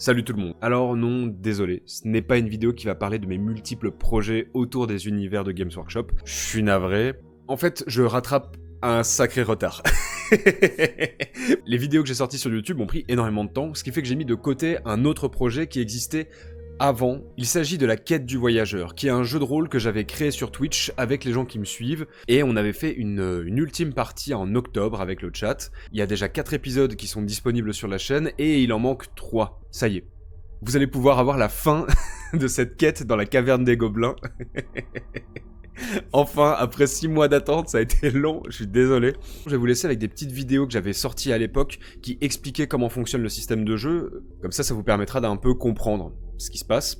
Salut tout le monde. Alors non, désolé, ce n'est pas une vidéo qui va parler de mes multiples projets autour des univers de Games Workshop. Je suis navré. En fait, je rattrape un sacré retard. Les vidéos que j'ai sorties sur YouTube ont pris énormément de temps, ce qui fait que j'ai mis de côté un autre projet qui existait avant. Il s'agit de la quête du voyageur, qui est un jeu de rôle que j'avais créé sur Twitch avec les gens qui me suivent, et on avait fait une ultime partie en octobre avec le chat. Il y a déjà 4 épisodes qui sont disponibles sur la chaîne, et il en manque 3. Ça y est. Vous allez pouvoir avoir la fin de cette quête dans la caverne des gobelins. Enfin, après 6 mois d'attente, ça a été long, je suis désolé. Je vais vous laisser avec des petites vidéos que j'avais sorties à l'époque qui expliquaient comment fonctionne le système de jeu. Comme ça vous permettra d'un peu comprendre ce qui se passe.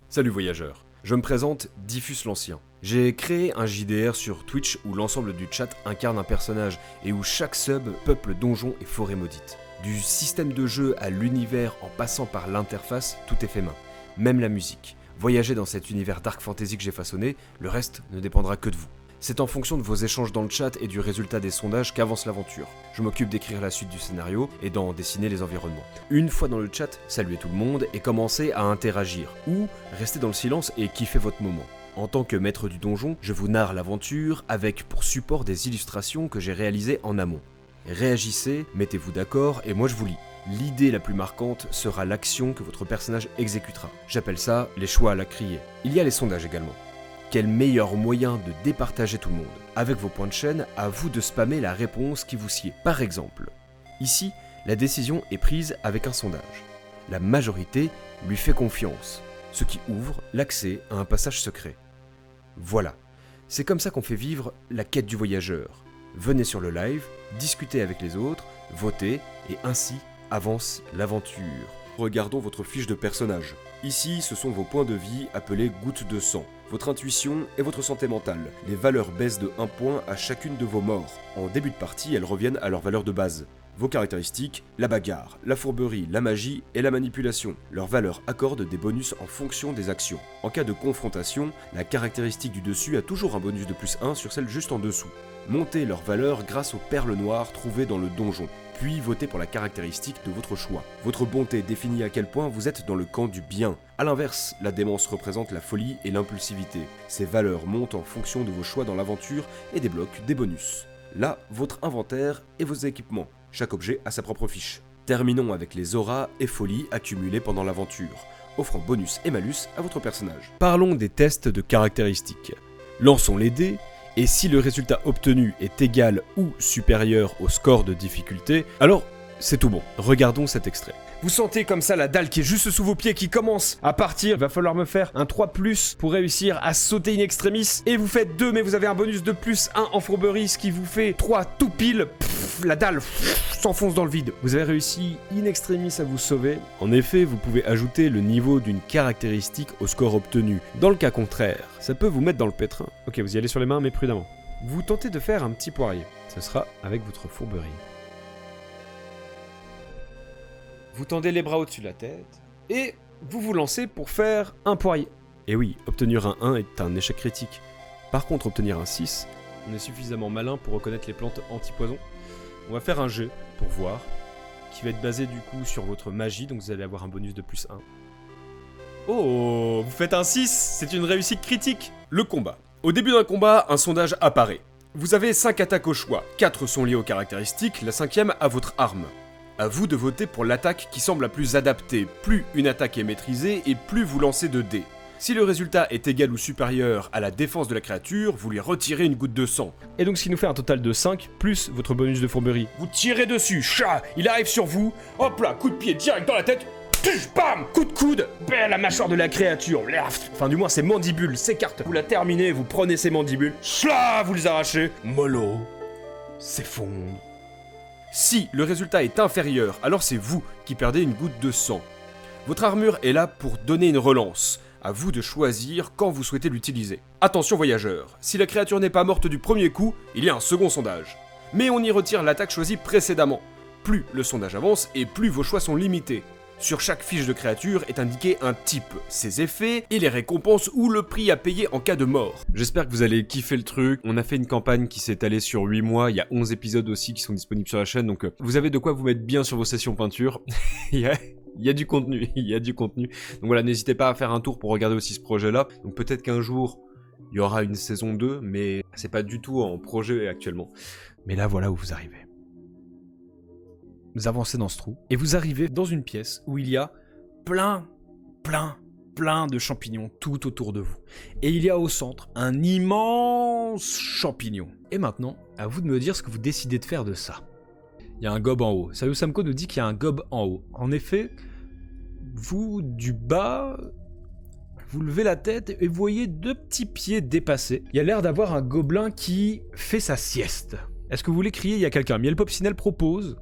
Salut voyageurs, je me présente Diffus l'Ancien. J'ai créé un JDR sur Twitch où l'ensemble du chat incarne un personnage et où chaque sub peuple donjons et forêts maudites. Du système de jeu à l'univers en passant par l'interface, tout est fait main, même la musique. Voyagez dans cet univers dark fantasy que j'ai façonné, le reste ne dépendra que de vous. C'est en fonction de vos échanges dans le chat et du résultat des sondages qu'avance l'aventure. Je m'occupe d'écrire la suite du scénario et d'en dessiner les environnements. Une fois dans le chat, saluez tout le monde et commencez à interagir, ou restez dans le silence et kiffez votre moment. En tant que maître du donjon, je vous narre l'aventure avec pour support des illustrations que j'ai réalisées en amont. Réagissez, mettez-vous d'accord et moi je vous lis. L'idée la plus marquante sera l'action que votre personnage exécutera. J'appelle ça les choix à la criée. Il y a les sondages également. Quel meilleur moyen de départager tout le monde? Avec vos points de chaîne, à vous de spammer la réponse qui vous sied. Par exemple, ici, la décision est prise avec un sondage. La majorité lui fait confiance, ce qui ouvre l'accès à un passage secret. Voilà, c'est comme ça qu'on fait vivre la quête du voyageur. Venez sur le live, discutez avec les autres, votez, et ainsi avance l'aventure. Regardons votre fiche de personnage. Ici, ce sont vos points de vie appelés gouttes de sang, votre intuition et votre santé mentale. Les valeurs baissent de 1 point à chacune de vos morts. En début de partie, elles reviennent à leur valeur de base. Vos caractéristiques, la bagarre, la fourberie, la magie et la manipulation. Leurs valeurs accordent des bonus en fonction des actions. En cas de confrontation, la caractéristique du dessus a toujours un bonus de plus 1 sur celle juste en dessous. Montez leurs valeurs grâce aux perles noires trouvées dans le donjon, puis votez pour la caractéristique de votre choix. Votre bonté définit à quel point vous êtes dans le camp du bien. A l'inverse, la démence représente la folie et l'impulsivité. Ces valeurs montent en fonction de vos choix dans l'aventure et débloquent des bonus. Là, votre inventaire et vos équipements. Chaque objet a sa propre fiche. Terminons avec les auras et folies accumulées pendant l'aventure, offrant bonus et malus à votre personnage. Parlons des tests de caractéristiques. Lançons les dés, et si le résultat obtenu est égal ou supérieur au score de difficulté, alors c'est tout bon. Regardons cet extrait. Vous sentez comme ça la dalle qui est juste sous vos pieds qui commence à partir. Il va falloir me faire un 3+, pour réussir à sauter in extremis. Et vous faites 2, mais vous avez un bonus de plus 1 en fourberie, ce qui vous fait 3 tout pile. La dalle s'enfonce dans le vide. Vous avez réussi in extremis à vous sauver. En effet, vous pouvez ajouter le niveau d'une caractéristique au score obtenu. Dans le cas contraire, ça peut vous mettre dans le pétrin. Ok, vous y allez sur les mains, mais prudemment. Vous tentez de faire un petit poirier. Ce sera avec votre fourberie. Vous tendez les bras au-dessus de la tête, et vous vous lancez pour faire un poirier. Et oui, obtenir un 1 est un échec critique. Par contre, obtenir un 6, on est suffisamment malin pour reconnaître les plantes anti-poison. On va faire un jet pour voir, qui va être basé du coup sur votre magie, donc vous allez avoir un bonus de plus 1. Oh, vous faites un 6, c'est une réussite critique. Le combat. Au début d'un combat, un sondage apparaît. Vous avez 5 attaques au choix, 4 sont liées aux caractéristiques, la 5e à votre arme. À vous de voter pour l'attaque qui semble la plus adaptée. Plus une attaque est maîtrisée et plus vous lancez de dés. Si le résultat est égal ou supérieur à la défense de la créature, vous lui retirez une goutte de sang. Et donc ce qui nous fait un total de 5, plus votre bonus de fourberie. Vous tirez dessus, chat, il arrive sur vous, hop là, coup de pied direct dans la tête, bam, coup de coude, la mâchoire de la créature, enfin du moins ses mandibules s'écartent. Vous la terminez, vous prenez ses mandibules, vous les arrachez, mollo, s'effondre. Si le résultat est inférieur, alors c'est vous qui perdez une goutte de sang. Votre armure est là pour donner une relance. À vous de choisir quand vous souhaitez l'utiliser. Attention voyageurs, si la créature n'est pas morte du premier coup, il y a un second sondage. Mais on y retire l'attaque choisie précédemment. Plus le sondage avance et plus vos choix sont limités. Sur chaque fiche de créature est indiqué un type, ses effets et les récompenses ou le prix à payer en cas de mort. J'espère que vous allez kiffer le truc. On a fait une campagne qui s'est étalée sur 8 mois, il y a 11 épisodes aussi qui sont disponibles sur la chaîne, donc vous avez de quoi vous mettre bien sur vos sessions peinture. Il y a du contenu, il y a du contenu. Donc voilà, n'hésitez pas à faire un tour pour regarder aussi ce projet-là. Donc peut-être qu'un jour, il y aura une saison 2, mais c'est pas du tout en projet actuellement. Mais là, voilà où vous arrivez. Vous avancez dans ce trou, et vous arrivez dans une pièce où il y a plein de champignons tout autour de vous. Et il y a au centre un immense champignon. Et maintenant, à vous de me dire ce que vous décidez de faire de ça. Il y a un gobe en haut. Salut Samko nous dit qu'il y a un gobe en haut. En effet, vous, du bas, vous levez la tête et vous voyez 2 petits pieds dépassés. Il y a l'air d'avoir un gobelin qui fait sa sieste. Est-ce que vous voulez crier, il y a quelqu'un? Miel Popsinel propose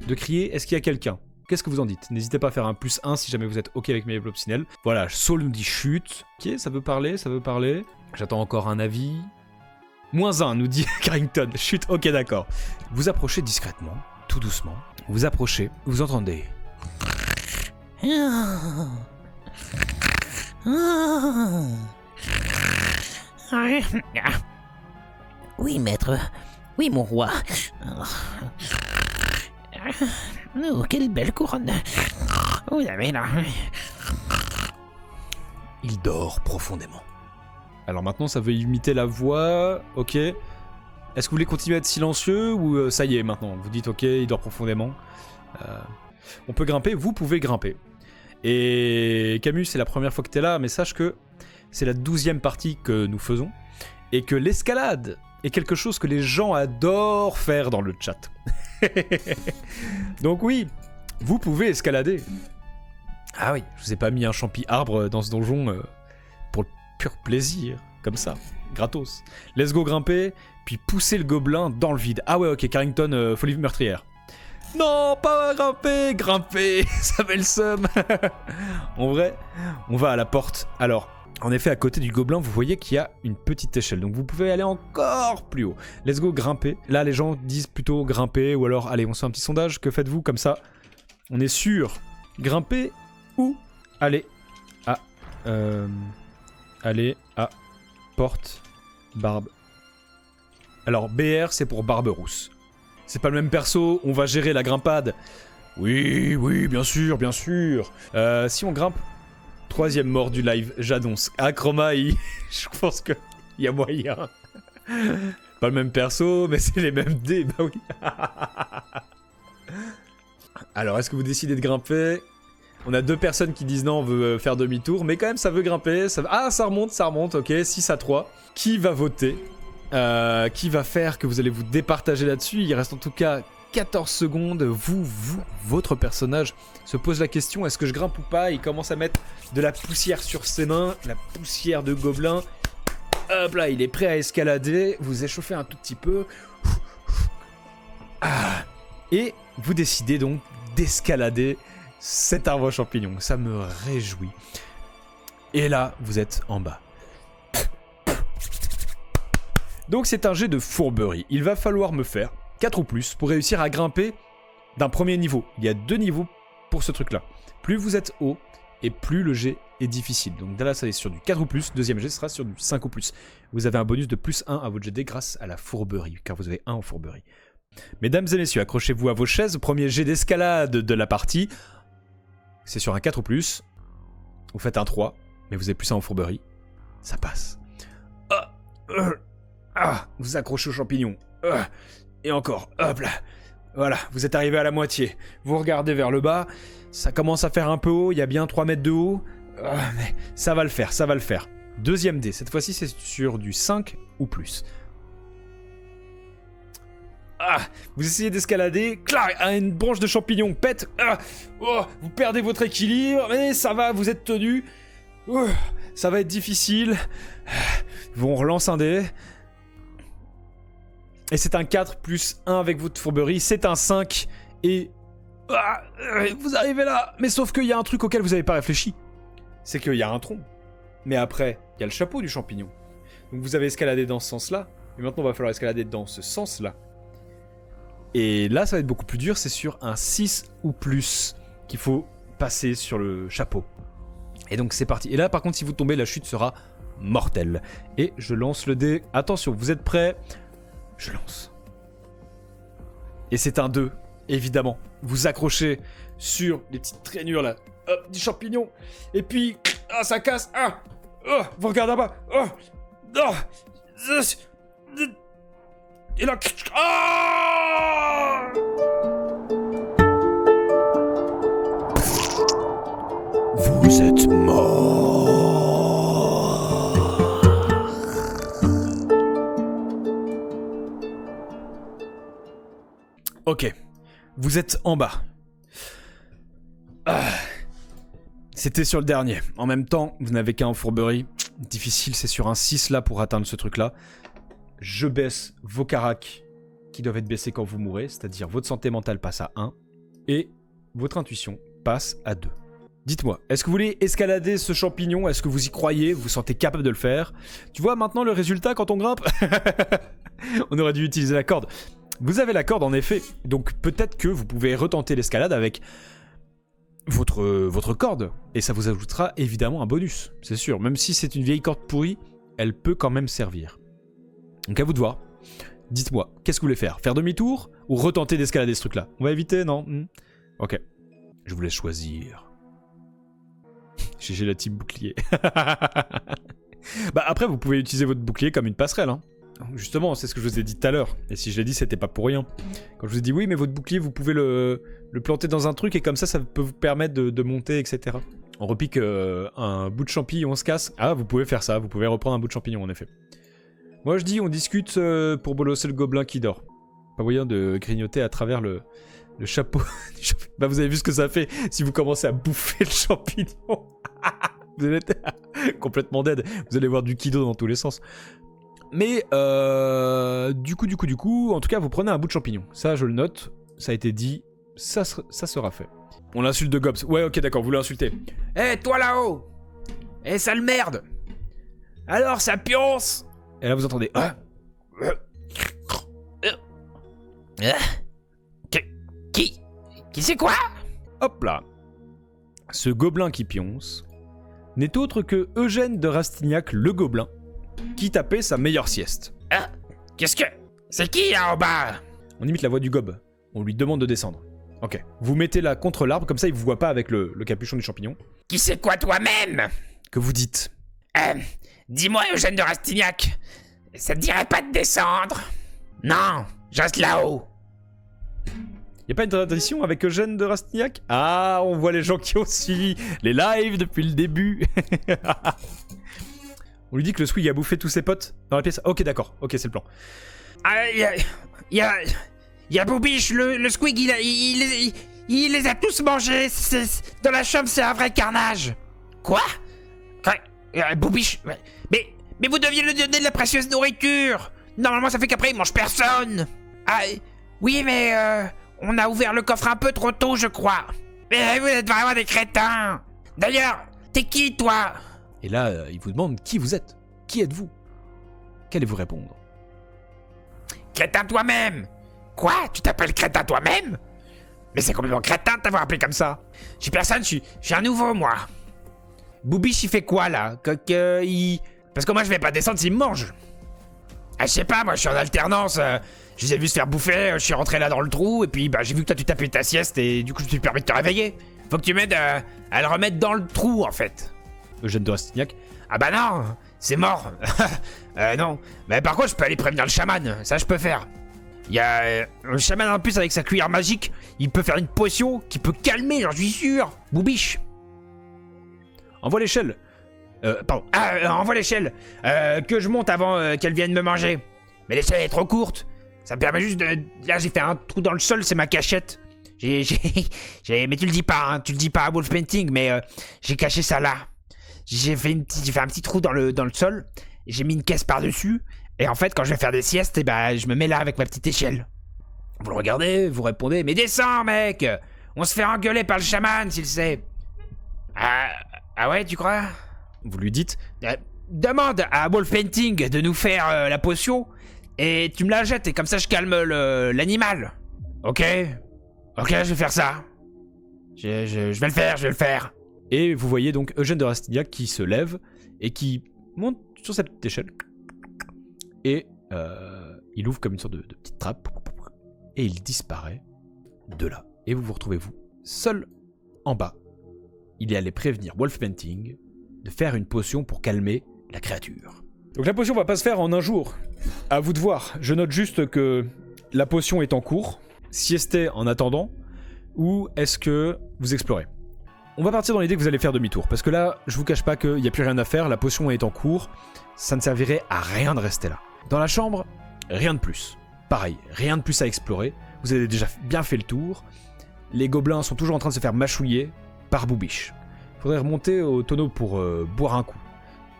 de crier, est-ce qu'il y a quelqu'un? Qu'est-ce que vous en dites? N'hésitez pas à faire un +1 si jamais vous êtes ok avec Miel Popsinel. Voilà, Saul nous dit chute. Ok, ça veut parler, ça veut parler. J'attends encore un avis. -1 nous dit Carrington. Chute, ok d'accord. Vous approchez discrètement, tout doucement. Vous approchez, vous entendez. Oui, maître. Oui, mon roi. Oh, quelle belle couronne. Vous avez là. Il dort profondément. Alors maintenant, ça veut imiter la voix. Ok. Est-ce que vous voulez continuer à être silencieux ou ça y est maintenant? Vous dites ok, il dort profondément. On peut grimper, vous pouvez grimper. Et Camus, c'est la première fois que t'es là, mais sache que c'est la 12e partie que nous faisons. Et que l'escalade est quelque chose que les gens adorent faire dans le chat. Donc oui, vous pouvez escalader. Ah oui, je vous ai pas mis un champi arbre dans ce donjon pour le pur plaisir, comme ça, gratos. Let's go grimper, puis pousser le gobelin dans le vide. Ah ouais, ok, Carrington, folie meurtrière. Non, pas grimper, grimper, ça fait le seum. En vrai, on va à la porte. Alors, en effet, à côté du gobelin, vous voyez qu'il y a une petite échelle. Donc vous pouvez aller encore plus haut. Let's go grimper. Là, les gens disent plutôt grimper ou alors, allez, on se fait un petit sondage. Que faites-vous comme ça? On est sûr. Grimper ou aller à... aller à porte barbe. Alors, BR, c'est pour Barberousse. C'est pas le même perso, on va gérer la grimpade. Oui, oui, bien sûr, bien sûr. Si on grimpe... 3e mort du live, j'annonce. Ah, Chroma, je pense qu'il y a moyen. Pas le même perso, mais c'est les mêmes dés, bah oui. Alors, est-ce que vous décidez de grimper? On a 2 personnes qui disent non, on veut faire demi-tour, mais quand même, ça veut grimper. Ça... Ah, ça remonte, ok, 6-3. Qui va voter? Qui va faire que vous allez vous départager là-dessus? Il reste en tout cas 14 secondes. Votre personnage se pose la question, est-ce que je grimpe ou pas? Il commence à mettre de la poussière sur ses mains, la poussière de gobelin. Hop là, il est prêt à escalader. Vous échauffez un tout petit peu. Ah. Et vous décidez donc d'escalader cet arbre champignon. Ça me réjouit. Et là, vous êtes en bas. Donc c'est un jet de fourberie. Il va falloir me faire 4 ou plus pour réussir à grimper d'un premier niveau. Il y a 2 niveaux pour ce truc-là. Plus vous êtes haut, et plus le jet est difficile. Donc là, ça est sur du 4 ou plus. Deuxième jet sera sur du 5 ou plus. Vous avez un bonus de +1 à votre jet grâce à la fourberie, car vous avez 1 en fourberie. Mesdames et messieurs, accrochez-vous à vos chaises. Premier jet d'escalade de la partie. C'est sur un 4 ou plus. Vous faites un 3, mais vous avez +1 en fourberie. Ça passe. Vous accrochez aux champignons. Et encore, hop là. Voilà, vous êtes arrivé à la moitié. Vous regardez vers le bas, ça commence à faire un peu haut, il y a bien 3 mètres de haut. Mais ça va le faire, ça va le faire. Deuxième dé, cette fois-ci c'est sur du 5 ou plus. Vous essayez d'escalader, clac, une branche de champignons pète. Vous perdez votre équilibre, mais ça va, vous êtes tenu. Ça va être difficile. On relance un dé. Et c'est un 4 plus 1 avec votre fourberie, c'est un 5. Et... vous arrivez là. Mais sauf qu'il y a un truc auquel vous n'avez pas réfléchi. C'est qu'il y a un tronc. Mais après, il y a le chapeau du champignon. Donc vous avez escaladé dans ce sens-là. Et maintenant, il va falloir escalader dans ce sens-là. Et là, ça va être beaucoup plus dur. C'est sur un 6 ou plus qu'il faut passer sur le chapeau. Et donc c'est parti. Et là, par contre, si vous tombez, la chute sera mortelle. Et je lance le dé. Attention, vous êtes prêts? Je lance. Et c'est un 2. évidemment, vous accrochez sur les petites traînures là, hop, du champignon, et puis, ah, ça casse, ah, oh, vous regardez là-bas, oh, oh, et là, ah, vous êtes mort. Ok, vous êtes en bas. Ah. C'était sur le dernier. En même temps, vous n'avez qu'un fourberie. Difficile, c'est sur un 6 là pour atteindre ce truc là. Je baisse vos caracs qui doivent être baissés quand vous mourrez, c'est-à-dire votre santé mentale passe à 1 et votre intuition passe à 2. Dites-moi, est-ce que vous voulez escalader ce champignon? Est-ce que vous y croyez? Vous vous sentez capable de le faire? Tu vois maintenant le résultat quand on grimpe? On aurait dû utiliser la corde. Vous avez la corde en effet, donc peut-être que vous pouvez retenter l'escalade avec votre corde, et ça vous ajoutera évidemment un bonus, c'est sûr. Même si c'est une vieille corde pourrie, elle peut quand même servir. Donc à vous de voir. Dites-moi, qu'est-ce que vous voulez faire? Faire demi-tour ou retenter d'escalader ce truc-là? On va éviter, non? Ok. Je vous laisse choisir. J'ai la team bouclier. Bah après, vous pouvez utiliser votre bouclier comme une passerelle, hein. Justement, c'est ce que je vous ai dit tout à l'heure. Et si je l'ai dit, c'était pas pour rien. Quand je vous ai dit oui, mais votre bouclier, vous pouvez le planter dans un truc et comme ça peut vous permettre de monter, etc. On repique un bout de champignon, on se casse. Ah, vous pouvez faire ça, vous pouvez reprendre un bout de champignon, en effet. Moi, je dis, on discute pour bolosser le gobelin qui dort. Pas moyen de grignoter à travers le chapeau. Bah, vous avez vu ce que ça fait si vous commencez à bouffer le champignon. Vous allez être complètement dead. Vous allez voir du kido dans tous les sens. Mais du coup, en tout cas, vous prenez un bout de champignon. Ça, je le note. Ça a été dit. Ça sera fait. On l'insulte de Gobs. Ouais, ok, d'accord, vous l'insultez. Eh, toi là-haut! Eh, sale merde! Alors, ça pionce! Et là, vous entendez. Ah. Qui c'est quoi? Hop là. Ce gobelin qui pionce n'est autre que Eugène de Rastignac le gobelin, qui tapait sa meilleure sieste. Ah, qu'est-ce que... C'est qui là en bas? On imite la voix du gobe. On lui demande de descendre. Ok. Vous mettez là contre l'arbre, comme ça il vous voit pas avec le capuchon du champignon. Qui c'est quoi toi-même? Que vous dites? Dis-moi Eugène de Rastignac, ça te dirait pas de descendre? Non, je reste là-haut. Y'a pas une tradition avec Eugène de Rastignac? Ah, on voit les gens qui ont suivi les lives depuis le début. On lui dit que le Swig a bouffé tous ses potes dans la pièce. Ok, d'accord. Ok, c'est le plan. Y a Boubiche, le Squig, il les a tous mangés. Dans la chambre, c'est un vrai carnage. Quoi? Boubiche, mais vous deviez lui donner de la précieuse nourriture. Normalement, ça fait qu'après, il mange personne. Ah, oui, mais on a ouvert le coffre un peu trop tôt, je crois. Mais vous êtes vraiment des crétins. D'ailleurs, t'es qui, toi? Et là, il vous demande qui vous êtes. Qui êtes-vous? Qu'allez-vous répondre? Crétin toi-même. Quoi? Tu t'appelles crétin toi-même? Mais c'est complètement crétin de t'avoir appelé comme ça. Je suis personne, je suis un nouveau, moi. Boubiche, il fait quoi, là? Parce que moi, je vais pas descendre s'il me mange. Ah, je sais pas, moi, je suis en alternance. Je les ai vus se faire bouffer, je suis rentré là dans le trou, et puis bah, j'ai vu que toi, tu tapais ta sieste, et du coup, je me suis permis de te réveiller. Faut que tu m'aides à le remettre dans le trou, en fait. Eugène de Rastignac. Ah bah non, c'est mort. Non. Mais par contre, je peux aller prévenir le chaman. Ça, je peux faire. Il y a un chaman en plus avec sa cuillère magique. Il peut faire une potion qui peut calmer, j'en suis sûr. Boubiche. Envoie l'échelle. Pardon. Envoie l'échelle. Que je monte avant qu'elle vienne me manger. Mais l'échelle est trop courte. Ça me permet juste de... Là, j'ai fait un trou dans le sol, c'est ma cachette. Mais tu le dis pas, hein. Tu le dis pas à Wolf Painting, mais j'ai caché ça là. J'ai fait un petit trou dans le sol, et j'ai mis une caisse par-dessus, et en fait, quand je vais faire des siestes, et bah, je me mets là avec ma petite échelle. Vous le regardez, vous répondez, mais descends, mec! On se fait engueuler par le chaman, s'il sait. Ah ouais, tu crois? Vous lui dites demande à Wolf Painting de nous faire la potion, et tu me la jettes, et comme ça, je calme l'animal. Ok, je vais faire ça. Je vais le faire. Et vous voyez donc Eugène de Rastignac qui se lève et qui monte sur sa petite échelle. Et il ouvre comme une sorte de petite trappe. Et il disparaît de là. Et vous vous retrouvez vous seul en bas. Il est allé prévenir Wolfpainting de faire une potion pour calmer la créature. Donc la potion va pas se faire en un jour. À vous de voir. Je note juste que la potion est en cours. Siestez en attendant. Ou est-ce que vous explorez? On va partir dans l'idée que vous allez faire demi-tour. Parce que là, je vous cache pas qu'il n'y a plus rien à faire. La potion est en cours. Ça ne servirait à rien de rester là. Dans la chambre, rien de plus. Pareil, rien de plus à explorer. Vous avez déjà bien fait le tour. Les gobelins sont toujours en train de se faire mâchouiller par Boubiche. Faudrait remonter au tonneau pour boire un coup.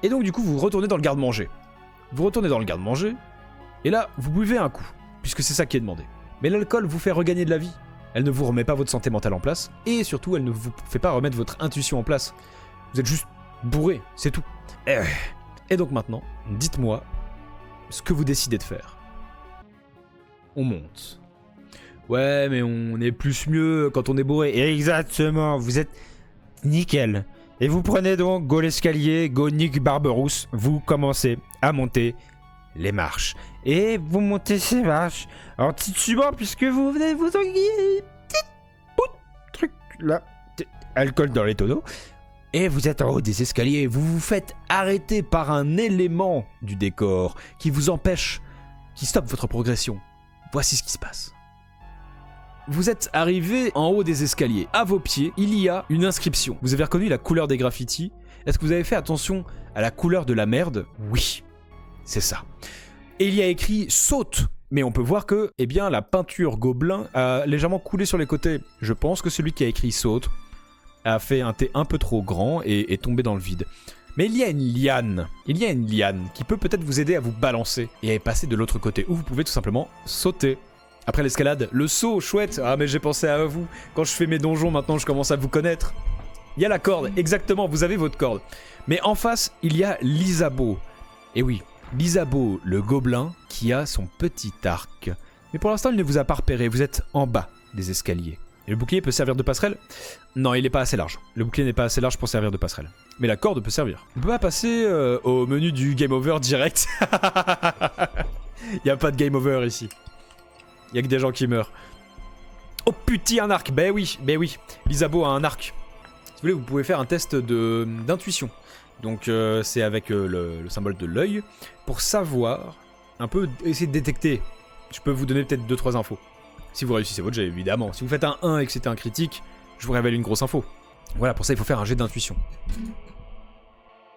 Et donc du coup, vous retournez dans le garde-manger. Vous retournez dans le garde-manger, et là, vous buvez un coup, puisque c'est ça qui est demandé. Mais l'alcool vous fait regagner de la vie. Elle ne vous remet pas votre santé mentale en place, et surtout, elle ne vous fait pas remettre votre intuition en place. Vous êtes juste bourré, c'est tout. Et donc maintenant, dites-moi ce que vous décidez de faire. On monte. Ouais, mais on est plus mieux quand on est bourré. Exactement, vous êtes nickel. Et vous prenez donc go l'escalier, go Nick Barberousse, vous commencez à monter les marches. Et vous montez ces marches en titubant puisque vous venez vous enguiller. Truc là, alcool dans les tonneaux. Et vous êtes en haut des escaliers, vous vous faites arrêter par un élément du décor qui vous empêche, qui stoppe votre progression. Voici ce qui se passe. Vous êtes arrivé en haut des escaliers. À vos pieds, il y a une inscription. Vous avez reconnu la couleur des graffitis. Est-ce que vous avez fait attention à la couleur de la merde? Oui, c'est ça. Et il y a écrit « Saute ». Mais on peut voir que, eh bien, la peinture gobelin a légèrement coulé sur les côtés. Je pense que celui qui a écrit « Saute » a fait un T un peu trop grand et est tombé dans le vide. Mais il y a une liane. Il y a une liane qui peut peut-être vous aider à vous balancer et à passer de l'autre côté, où vous pouvez tout simplement sauter. Après l'escalade, le saut, chouette. Ah mais j'ai pensé à vous. Quand je fais mes donjons, maintenant je commence à vous connaître. Il y a la corde, exactement, vous avez votre corde. Mais en face, il y a l'Isabeau. Et oui, l'Isabeau, le gobelin, qui a son petit arc. Mais pour l'instant, il ne vous a pas repéré, vous êtes en bas des escaliers. Et le bouclier peut servir de passerelle? Non, il n'est pas assez large. Le bouclier n'est pas assez large pour servir de passerelle. Mais la corde peut servir. On peut pas passer au menu du game over direct. Il n'y a pas de game over ici. Il y a que des gens qui meurent. Oh putain, un arc. Ben oui. L'Isabeau a un arc. Si vous voulez, vous pouvez faire un test d'intuition. Donc c'est avec le symbole de l'œil. Pour savoir, un peu essayer de détecter. Je peux vous donner peut-être 2-3 infos. Si vous réussissez votre jet, évidemment. Si vous faites un 1 et que c'était un critique, je vous révèle une grosse info. Voilà, pour ça il faut faire un jet d'intuition.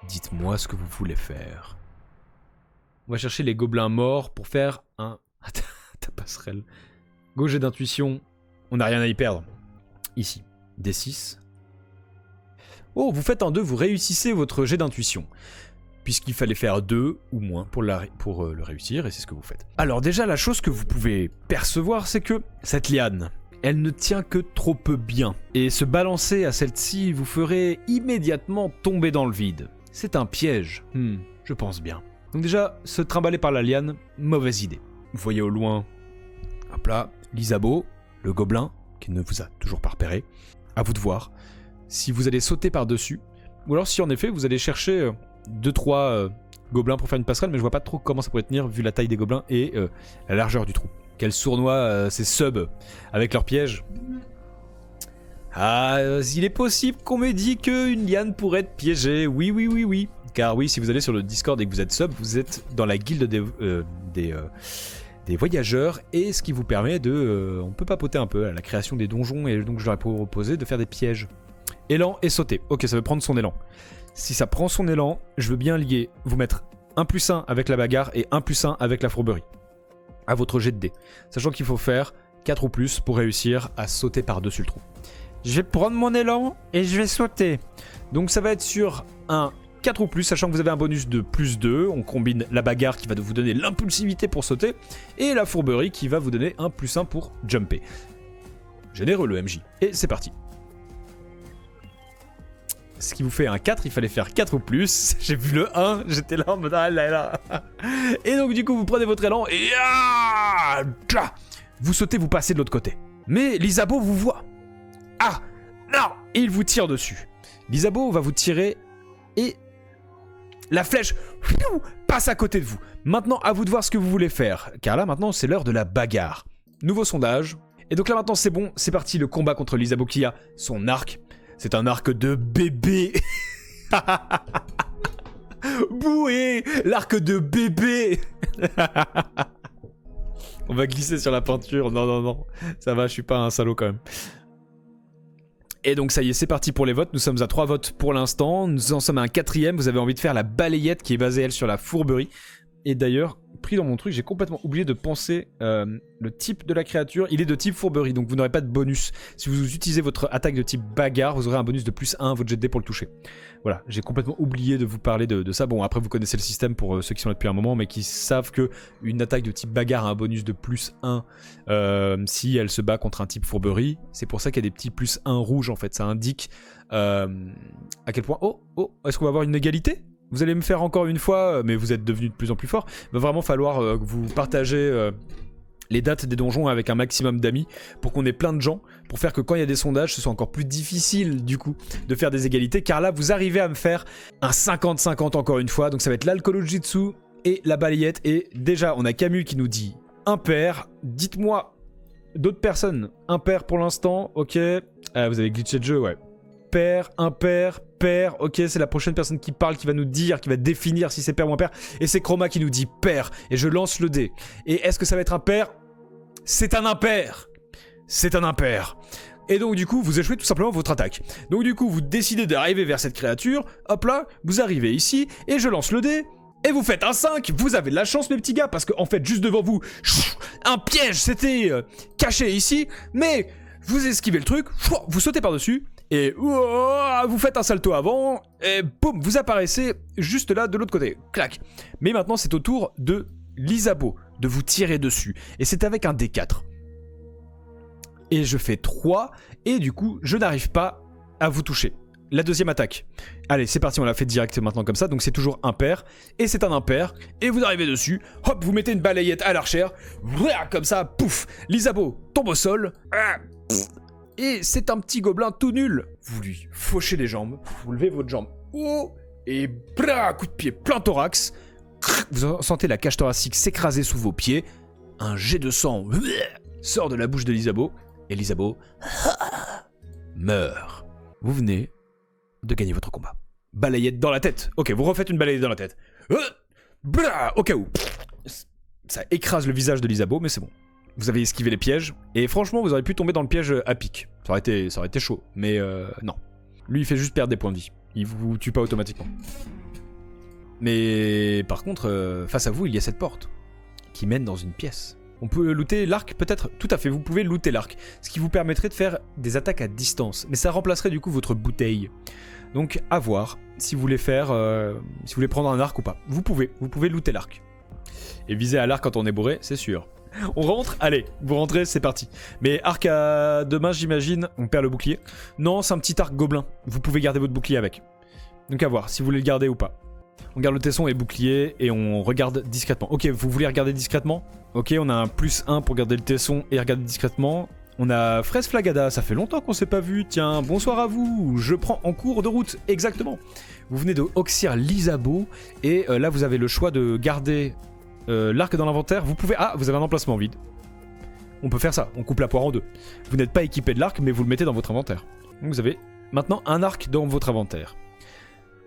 Dites-moi ce que vous voulez faire. On va chercher les gobelins morts pour faire un... Ta passerelle. Go, jet d'intuition. On n'a rien à y perdre. Ici. D6. Oh, vous faites un 2, vous réussissez votre jet d'intuition. Puisqu'il fallait faire 2 ou moins pour le réussir, et c'est ce que vous faites. Alors déjà, la chose que vous pouvez percevoir, c'est que cette liane, elle ne tient que trop peu bien. Et se balancer à celle-ci vous ferait immédiatement tomber dans le vide. C'est un piège. Je pense bien. Donc déjà, se trimballer par la liane, mauvaise idée. Vous voyez au loin, hop là, l'Isabeau, le gobelin, qui ne vous a toujours pas repéré. À vous de voir si vous allez sauter par-dessus, ou alors si en effet vous allez chercher 2-3 gobelins pour faire une passerelle, mais je vois pas trop comment ça pourrait tenir vu la taille des gobelins et la largeur du trou. Quels sournois ces subs avec leurs pièges. Ah, il est possible qu'on m'ait dit qu'une liane pourrait être piégée, oui. Car oui, si vous allez sur le Discord et que vous êtes sub, vous êtes dans la guilde des voyageurs, et ce qui vous permet de... on peut papoter un peu à la création des donjons, et donc je leur ai proposé de faire des pièges. Élan et sauter. Ok, ça veut prendre son élan. Si ça prend son élan, je veux bien lier, vous mettre 1+1 avec la bagarre et 1+1 avec la fourberie. À votre jet de dés. Sachant qu'il faut faire 4 ou plus pour réussir à sauter par-dessus le trou. Je vais prendre mon élan et je vais sauter. Donc ça va être sur un 4 ou plus, sachant que vous avez un bonus de +2. On combine la bagarre qui va vous donner l'impulsivité pour sauter, et la fourberie qui va vous donner un +1 pour jumper. Généreux le MJ. Et c'est parti. Ce qui vous fait un 4, il fallait faire 4 ou plus. J'ai vu le 1, j'étais là en mode ah là là. Et donc du coup vous prenez votre élan et vous sautez, vous passez de l'autre côté. Mais l'Isabeau vous voit. Ah non. Et il vous tire dessus. L'Isabeau va vous tirer et la flèche passe à côté de vous. Maintenant à vous de voir ce que vous voulez faire. Car là maintenant c'est l'heure de la bagarre. Nouveau sondage. Et donc là maintenant c'est bon, c'est parti, le combat contre l'Isabeau qui a son arc. C'est un arc de bébé. Boué, l'arc de bébé. On va glisser sur la peinture. Non. Ça va, je suis pas un salaud quand même. Et donc ça y est, c'est parti pour les votes. Nous sommes à 3 votes pour l'instant. Nous en sommes à un 4ème. Vous avez envie de faire la balayette qui est basée, elle, sur la fourberie. Et d'ailleurs, pris dans mon truc, j'ai complètement oublié de penser le type de la créature. Il est de type fourberie, donc vous n'aurez pas de bonus. Si vous utilisez votre attaque de type bagarre, vous aurez un bonus de +1 à votre jet de dés pour le toucher. Voilà, j'ai complètement oublié de vous parler de ça. Bon, après vous connaissez le système pour ceux qui sont là depuis un moment, mais qui savent que une attaque de type bagarre a un bonus de +1 si elle se bat contre un type fourberie. C'est pour ça qu'il y a des petits +1 rouges en fait. Ça indique à quel point... Oh, est-ce qu'on va avoir une égalité ? Vous allez me faire encore une fois, mais vous êtes devenu de plus en plus fort. Il va vraiment falloir que vous partagez les dates des donjons avec un maximum d'amis pour qu'on ait plein de gens, pour faire que quand il y a des sondages, ce soit encore plus difficile du coup de faire des égalités. Car là, vous arrivez à me faire un 50-50 encore une fois. Donc ça va être l'alcoolojitsu et la balayette. Et déjà, on a Camus qui nous dit impair. Dites-moi d'autres personnes. Impair pour l'instant, ok. Vous avez glitché de jeu, ouais. Pair, impair, pair, ok, c'est la prochaine personne qui parle, qui va nous dire, qui va définir si c'est pair ou impair, et c'est Chroma qui nous dit pair, et je lance le dé. Et est-ce que ça va être un pair ? C'est un impair. C'est un impair. Et donc du coup, vous échouez tout simplement votre attaque. Donc du coup, vous décidez d'arriver vers cette créature, hop là, vous arrivez ici, et je lance le dé, et vous faites un 5, vous avez de la chance mes petits gars, parce qu'en fait, juste devant vous, un piège s'était caché ici, mais vous esquivez le truc, vous sautez par-dessus, et vous faites un salto avant, et boum, vous apparaissez juste là de l'autre côté. Clac. Mais maintenant, c'est au tour de l'Isabeau de vous tirer dessus. Et c'est avec un D4. Et je fais 3, et du coup, je n'arrive pas à vous toucher. La deuxième attaque. Allez, c'est parti, on l'a fait direct maintenant comme ça, donc c'est toujours impair, et c'est un impair, et vous arrivez dessus, hop, vous mettez une balayette à l'archère, comme ça, pouf, l'Isabeau tombe au sol, et c'est un petit gobelin tout nul. Vous lui fauchez les jambes, vous levez votre jambe haut, et coup de pied plein thorax. Vous sentez la cage thoracique s'écraser sous vos pieds. Un jet de sang sort de la bouche de l'Isabeau, et l'Isabeau meurt. Vous venez de gagner votre combat. Balayette dans la tête. Ok, vous refaites une balayette dans la tête. Au cas où. Ça écrase le visage de l'Isabeau, mais c'est bon. Vous avez esquivé les pièges, et franchement, vous auriez pu tomber dans le piège à pic. Ça aurait été chaud, mais non. Lui, il fait juste perdre des points de vie. Il vous tue pas automatiquement. Mais par contre, face à vous, il y a cette porte qui mène dans une pièce. On peut looter l'arc, peut-être. Tout à fait, vous pouvez looter l'arc, ce qui vous permettrait de faire des attaques à distance. Mais ça remplacerait du coup votre bouteille. Donc à voir si vous voulez faire, si vous voulez prendre un arc ou pas. Vous pouvez looter l'arc. Et viser à l'arc quand on est bourré, c'est sûr. On rentre ? Allez, vous rentrez, c'est parti. Mais arc à deux mains, j'imagine, on perd le bouclier. Non, c'est un petit arc gobelin. Vous pouvez garder votre bouclier avec. Donc à voir si vous voulez le garder ou pas. On garde le tesson et le bouclier et on regarde discrètement. Ok, vous voulez regarder discrètement ? Ok, on a un +1 pour garder le tesson et regarder discrètement. On a Fraise Flagada, ça fait longtemps qu'on s'est pas vu. Tiens, bonsoir à vous, je prends en cours de route, exactement. Vous venez de Oxyre l'Isabeau et là vous avez le choix de garder l'arc dans l'inventaire. Vous pouvez... Ah, vous avez un emplacement vide. On peut faire ça, on coupe la poire en deux. Vous n'êtes pas équipé de l'arc, mais vous le mettez dans votre inventaire. Donc vous avez maintenant un arc dans votre inventaire.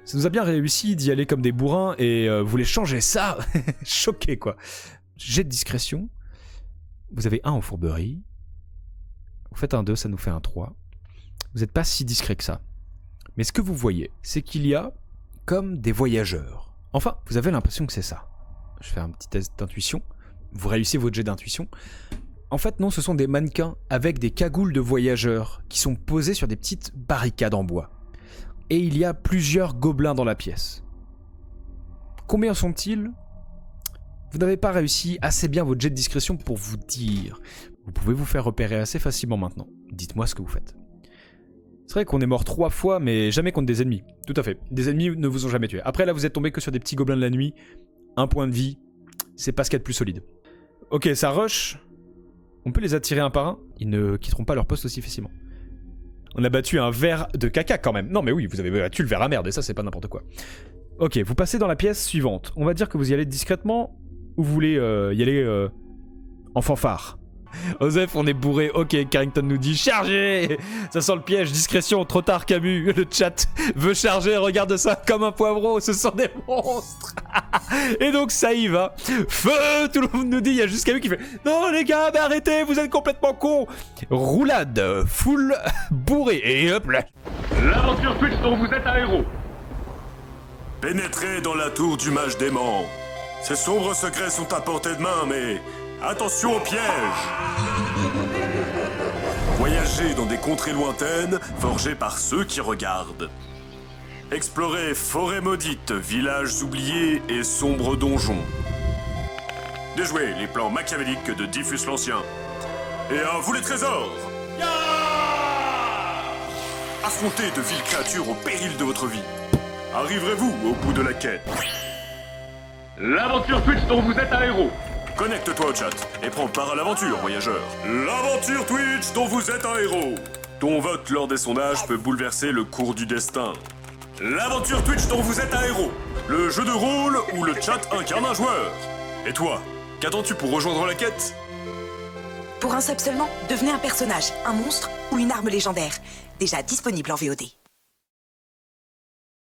Ça nous a bien réussi d'y aller comme des bourrins et vous voulez changer ça. Choqué quoi. Jet de discrétion. Vous avez 1 en fourberie. Vous faites un 2, ça nous fait un 3. Vous n'êtes pas si discret que ça. Mais ce que vous voyez, c'est qu'il y a comme des voyageurs. Enfin, vous avez l'impression que c'est ça. Je fais un petit test d'intuition. Vous réussissez votre jet d'intuition. En fait, non, ce sont des mannequins avec des cagoules de voyageurs qui sont posés sur des petites barricades en bois. Et il y a plusieurs gobelins dans la pièce. Combien sont-ils ? Vous n'avez pas réussi assez bien votre jet de discrétion pour vous dire. Vous pouvez vous faire repérer assez facilement maintenant. Dites-moi ce que vous faites. C'est vrai qu'on est mort 3 fois, mais jamais contre des ennemis. Tout à fait. Des ennemis ne vous ont jamais tué. Après, là, vous êtes tombé que sur des petits gobelins de la nuit. 1 point de vie. C'est pas ce qu'il y a de plus solide. Ok, ça rush. On peut les attirer un par un. Ils ne quitteront pas leur poste aussi facilement. On a battu un ver de caca quand même. Non mais oui, vous avez battu le ver à merde et ça c'est pas n'importe quoi. Ok, vous passez dans la pièce suivante. On va dire que vous y allez discrètement ou vous voulez y aller en fanfare. Osef, on est bourré. Ok, Carrington nous dit chargez. Ça sent le piège. Discrétion, trop tard, Camus. Le chat veut charger. Regarde ça comme un poivron. Ce sont des monstres. Et donc ça y va. Feu. Tout le monde nous dit. Il y a juste Camus qui fait non les gars, mais arrêtez. Vous êtes complètement cons. Roulade. Full bourré. Et hop là. L'aventure Twitch dont vous êtes un héros. Pénétrez dans la tour du mage dément. Ces sombres secrets sont à portée de main, mais attention aux pièges. Voyagez dans des contrées lointaines, forgées par ceux qui regardent. Explorez forêts maudites, villages oubliés et sombres donjons. Déjouez les plans machiavéliques de Diffus l'Ancien. Et à vous les trésors. Affrontez de viles créatures au péril de votre vie. Arriverez-vous au bout de la quête? L'aventure Twitch dont vous êtes un héros. Connecte-toi au chat et prends part à l'aventure, voyageur. L'aventure Twitch dont vous êtes un héros. Ton vote lors des sondages peut bouleverser le cours du destin. L'aventure Twitch dont vous êtes un héros. Le jeu de rôle où le chat incarne un joueur. Et toi, qu'attends-tu pour rejoindre la quête? Pour un sub seulement, devenez un personnage, un monstre ou une arme légendaire. Déjà disponible en VOD.